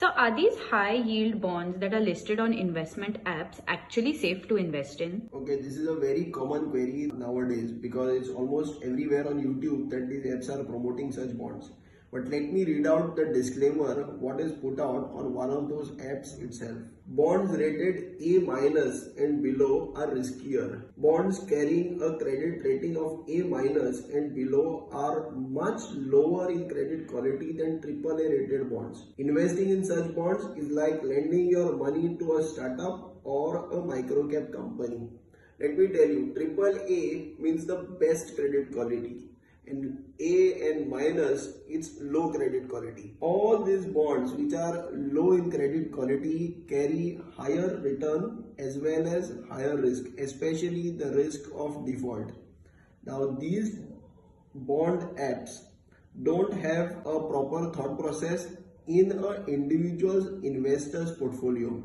So are these high yield bonds that are listed on investment apps actually safe to invest in? Okay, this is a very common query nowadays because it's almost everywhere on YouTube that these apps are promoting such bonds. But let me read out the disclaimer what is put out on one of those apps itself. Bonds rated A minus and below are riskier. Bonds carrying a credit rating of A minus and below are much lower in credit quality than AAA rated bonds. Investing in such bonds is like lending your money to a startup or a microcap company. Let me tell you, AAA means the best credit quality, and A and minus it's low credit quality. All these bonds which are low in credit quality carry higher return as well as higher risk, especially the risk of default. Now these bond apps don't have a proper thought process in an individual investor's portfolio,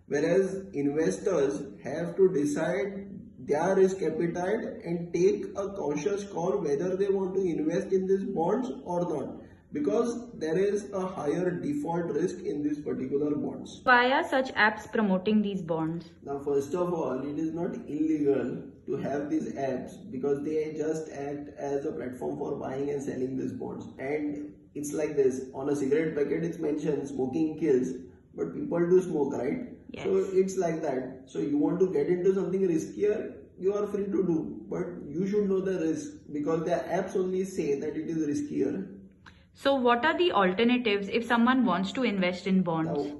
whereas investors have to decide their risk appetite and take a cautious call whether they want to invest in these bonds or not, because there is a higher default risk in these particular bonds. Why are such apps promoting these bonds? Now, first of all, it is not illegal to have these apps because they just act as a platform for buying and selling these bonds. And it's like this, on a cigarette packet it's mentioned smoking kills, but people do smoke, right? Yes. So it's like that. So you want to get into something riskier, you are free to do, but you should know the risk because the apps only say that it is riskier. So what are the alternatives if someone wants to invest in bonds? Now,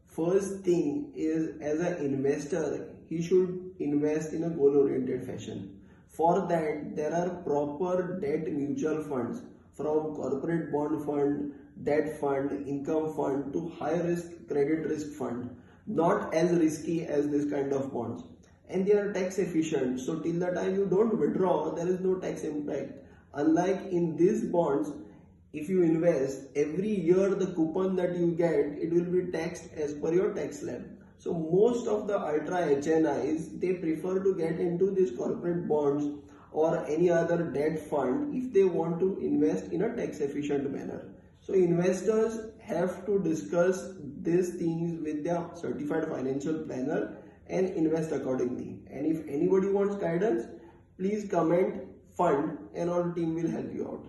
first thing is, as an investor, he should invest in a goal-oriented fashion. For that, there are proper debt mutual funds, from corporate bond fund, debt fund, income fund to high risk credit risk fund, not as risky as this kind of bonds, and they are tax efficient, so till the time you don't withdraw there is no tax impact. Unlike in these bonds, if you invest every year, the coupon that you get, it will be taxed as per your tax slab. So most of the ultra HNIs, they prefer to get into these corporate bonds or any other debt fund if they want to invest in a tax efficient manner. So investors have to discuss these things with their certified financial planner and invest accordingly. And if anybody wants guidance, please comment fund and our team will help you out.